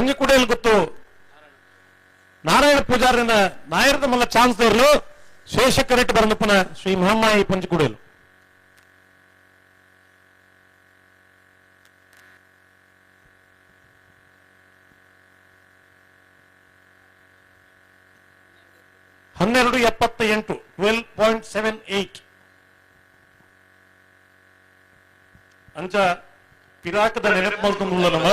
ಪಂಜಕುಡಿಯಲ್ಲಿ ಗೊತ್ತು ನಾರಾಯಣ ಪೂಜಾರಿನ ನಾಯರದ ಮಲ್ಲ ಚಾನ್ಸ್ಲರ್ಲು ಶೇಷಕರೆಟ್ ಬರಂದಪ್ಪನ ಶ್ರೀ ಮಹಮ್ಮಾಯಿ ಪಂಜಕುಡಿಯಲು ಹನ್ನೆರಡು 78 12.78 ಅಂಚ ಪಿರಾಕದ ನೆನಪು ಮಾಡ್ಕೊಂಡುಲ್ಲ ನಮ್ಮ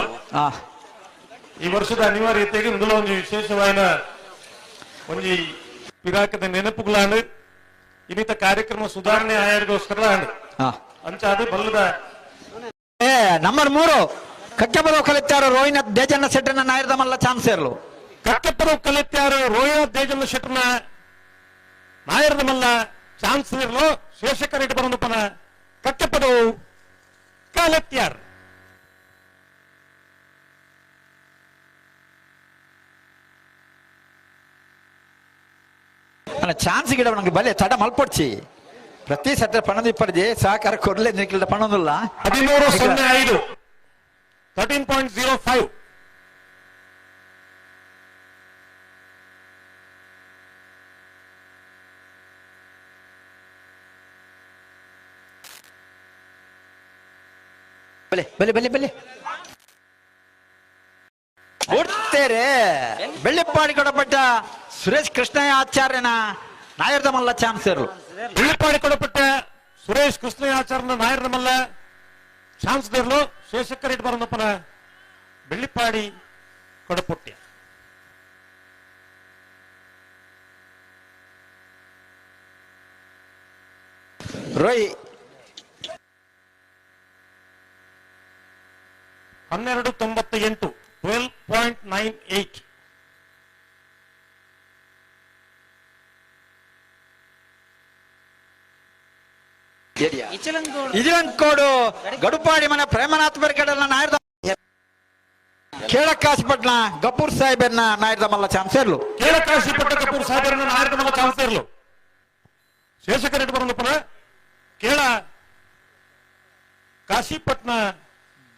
ಈ ವರ್ಷದ ಅನಿವಾರ್ಯತೆಗೆ ಮೊದಲ ಒಂದು ವಿಶೇಷವಾದ ಒಂದು ಪಿರಾಕದ ನೆನಪುಗಳಾಂಡು ಇನ್ನಿತ ಕಾರ್ಯಕ್ರಮ ಸುಧಾರಣೆ ಆಯೋಗೋಸ್ಕರ ಅಂಚ ಅದು ಬಲ್ಲದ ನಂಬರ್ 3 ಕಕ್ಕಪದ ಕಲಿತಾರು ರೋಹಿನಾಥ್ ದೇಜನ್ನ ಶೆಟ್ಟರ್ನ ನಾಯರದ ಮಲ್ಲ ಚಾನ್ಸರ್ಲು ಕಕ್ಕಪದ ಕಲಿತಾರು ರೋಹಿನಾಥ್ ದೇಜನ್ನ ಶೆಟ್ಟರ್ನ ನಾಯರದ ಮಲ್ಲ ಚಾನ್ಸರ್ಲು ಶೇಷಕರೆಟ್ ಬರಂದಪ್ಪನ ಕಕ್ಕಪದವು ಕಲಿತ್ಯಾರು ಚಾನ್ಸ್ ಗಿಡ ನನಗೆ ಬಲೆ ತಡ ಮಲ್ಪೊಡ್ಚಿ ಪ್ರತಿ ಸತ್ತ ಪಣದ ಇಪ್ಪರ್ಜಿ ಸಹಕಾರ ಕೊಡ್ಲೇ ನಿಕ್ಕಿಲ್ಲ ಪಣದಿಲ್ಲ 13.05 13.05 ಬಲೆ ಬಲೆ ಬಲೆ ಬಲೆ ಓಡ್ತೇರೆ ಬೆಳ್ಳಿಪ್ಪಾಡಿ ಕೊಡಪಟ್ಟ ಸುರೇಶ್ ಕೃಷ್ಣಯ್ಯ ಆಚಾರ್ಯನ ನಾಯರದ ಮಲ್ಲ ಚಾನ್ಸರ್ ಬೆಳ್ಳಿಪ್ಪಾಡಿ ಕೊಡಪಟ್ಟ ಸುರೇಶ್ ಕೃಷ್ಣಯ್ಯ ಆಚಾರ್ಯನ ನಾಯರದ ಮಲ್ಲ ಚಾನ್ಸಲರ್ಲು ಶೇಷಕರೆಟ್ ಬರಂದಪ್ಪನ ಬೆಳ್ಳಿಪ್ಪಾಡಿ ಕೊಡಪುಟ್ಯ ರೋಯ್ 12.98 12.98 ಇಜಲಂಕೋಡು ಗಡುಪಾಡಿ ಮನೆ ಪ್ರೇಮನಾಥ್ ಬೆರ್ಗಡಲ್ನ ನಾಯರದ ಕೇಳಕ್ಕಾಸಿಪಟ್ನ ಗಪೂರ್ ಸಾಹೇಬರ್ನ ನಾಯರದ ಮಲ್ಲ ಚಾನ್ಸರ್ಲು ಕೇಳಕ್ಕಾಸಿಪಟ್ಟ ಗಪೂರ್ ಸಾಹೇಬರ್ನ ನಾಯರದ ಮಲ್ಲ ಚಾನ್ಸರ್ಲು ಶೇಷಕರೆಟ್ ಬರಂದಪ್ಪನ ಕೇಳ ಕಾಶಿಪಟ್ನ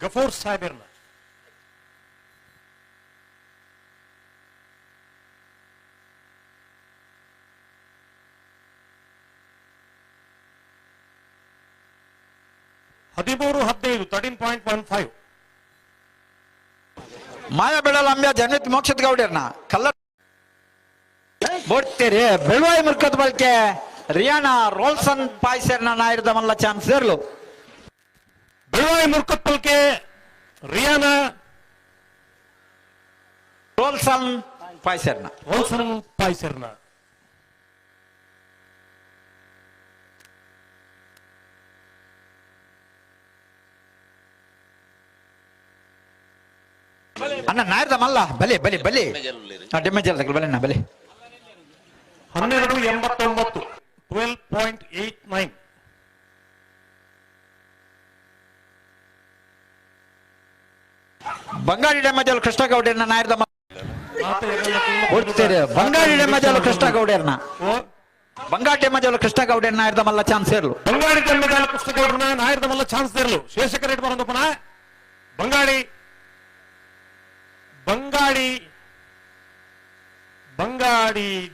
ಗಫೂರ್ ಸಾಹೇಬರ್ನ ಹದಿಮೂರು 13.15 ಮಾಯ ಬೆಳಲ ಅಂಬ್ಯ ಜನಿತ್ ಮೋಕ್ಷದ ಗೌಡ್ಯರ್ನ ಕಲ್ಲ ಬೋಡ್ತೇರಿ ಬೆಳವಾಯಿ ಮುರ್ಕದ ಬಳಿಕೆ ರಿಯಾನಾ ರೋಲ್ಸನ್ ಪಾಯ್ಸರ್ನ ನಾಯರದ ಮಲ್ಲ ಚಾನ್ಸರ್ಲು ಬೆಳವಾಯಿ ಮುರ್ಕದ ಬಳಿಕೆ ರಿಯಾನಾ ರೋಲ್ಸನ್ ಪಾಯ್ಸರ್ನ ಅಣ್ಣ ನಾಯರದ ಮಲ್ಲ ಬಲೆ ಬಲೆ ಬಲೆ ಡೆಮೆಜಲ್ ಬಲೆನ ಬಲೆ 12.89 12.89 ಬಂಗಾಳಿ ಡೆಮಜಲ್ ಕೃಷ್ಣ ಗೌಡರ್ನ ನಾಯರದ ಬಂಗಾಳಿ ಡೆಮಜಲ್ ಕೃಷ್ಣ ಗೌಡರ್ನ ಬಂಗಾಳಿ ಡೆಮಜಲ್ ಕೃಷ್ಣ ಗೌಡರ್ನ ನಾಯರದ ಮಲ್ಲ ಚಾನ್ಸರ್ಲು ಬಂಗಾಳಿ ಡೆಮಜಲ್ ಕೃಷ್ಣ ಗೌಡರ್ನ ನಾಯರದ ಮಲ್ಲ ಚಾನ್ಸರ್ಲು ಶೇಷಕರೆಟ್ ಬರಂದಪ್ಪನ ಬಂಗಾಳಿ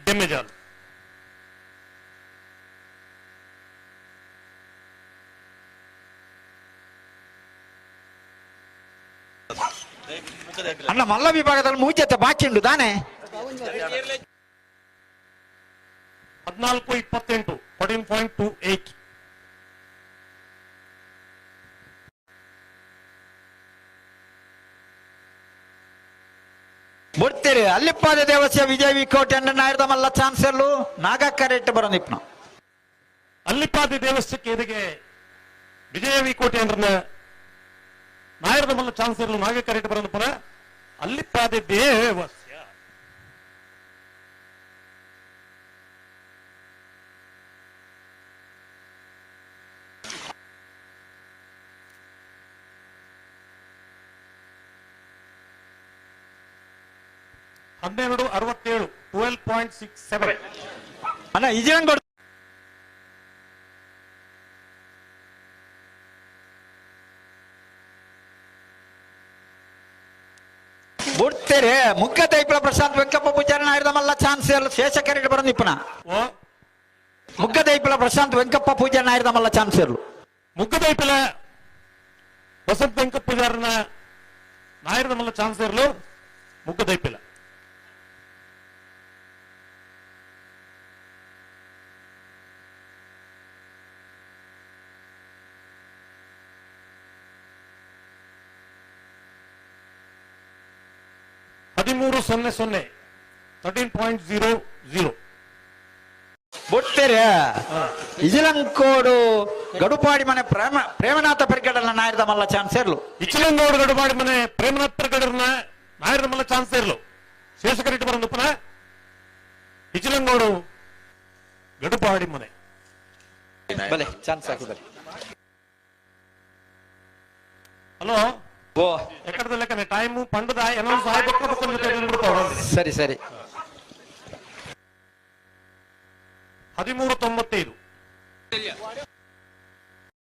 ಡೆಮೆಜಲ್ ಅಣ್ಣ ಮಲ್ಲ ವಿಭಾಗದಲ್ಲಿ ಮೂಜತೆ ಬಾಕಿ ಉಂಟು ತಾನೆ 14.28 14.28 ಬುಡ್ತೀರಿ ಅಲ್ಲಿಪ್ಪಾದ ದೇವಸ್ಯ ವಿಜಯ ವಿಕೋಟೆ ನಾಯರದ ಮಲ್ಲ ಚಾನ್ಸರ್ಲು ನಾಗಕ್ಕರೆಟ್ಟು ಬರೋದಿಪ್ನ ಅಲ್ಲಿಪ್ಪಾದ ದೇವಸ್ಥಕ್ಕೆ ಎದುರಿಗೆ ವಿಜಯ ವಿಕೋಟೆ ಅಂದ್ರೆ ನಾಯರದ ಮಲ್ಲ ಚಾನ್ಸರ್ಲು ನಾಗಕ್ಕರೆಟ್ಟು ಬರೋದಪ್ಪನ ಅಲ್ಲಿಪ್ಪಾದ ದೇವಸ್ಯ ಹನ್ನೆರಡು 67 12.67 ಅಣ್ಣ ಇಜಂಗ್ ಬಿಡ್ತೀರಿ ಮುಖ್ಯ ದೈಪಲ ಪ್ರಶಾಂತ್ ವೆಂಕಪ್ಪ ಪೂಜಾರಿ ನಾಯರದ ಮಲ್ಲ ಚಾನ್ಸ್ ಇಲ್ಲ ಶೇಷಕರಿಗೆ ಬರಂದಿಪ್ಪನ ಓ ಮುಖ್ಯ ದೈಪಲ ಪ್ರಶಾಂತ್ ವೆಂಕಪ್ಪ ಪೂಜಾರಿ ನಾಯರದ ಮಲ್ಲ ಚಾನ್ಸ್ ಇರಲು ಮುಖದೈಪಲ ವಸಂತ ವೆಂಕಟ ಪೂಜಾರನ ನಾಯರದ ಮಲ್ಲ ಚಾನ್ಸ್ ಇರಲು ಮುಖದೈಪಿಲ ಹದಿಮೂರು 0-0 13.00 ಬಿಡ್ತೀರಿ ಇಜಿಲಂಕೋಡು ಗಡುಪಾಡಿ ಮನೆ ಪ್ರೇಮನಾಥ ಪರಿಗಡನ ನಾಯರದ ಮಲ್ಲ ಚಾನ್ಸ್ ಇರಲು ಇಚ್ಚಲಂಗೋಡು ಗಡುಪಾಡಿ ಮನೆ ಪ್ರೇಮನಾಥ್ ಪ್ರಗಡರ್ನ ನಾಯರದ ಮಲ್ಲ ಚಾನ್ಸ್ ಇರಲು ಶೇಷಕರಿಟ್ಟು ಬರಂದು ಪುನಃ ಇಚ್ಚಲಂಗೋಡು ಗಡುಪಾಡಿ ಮನೆ ಬಲೆ ಚಾನ್ಸ್ ಹಾಕಿದ್ದಾರೆ ಹಲೋ ಓ ಎಕ್ಕಡದ ಲೆಕ್ಕನೆ ಟೈಮು ಪಂಡದ ಏನೋ ಸಹಾಯ ಸರಿ ಸರಿ 13:95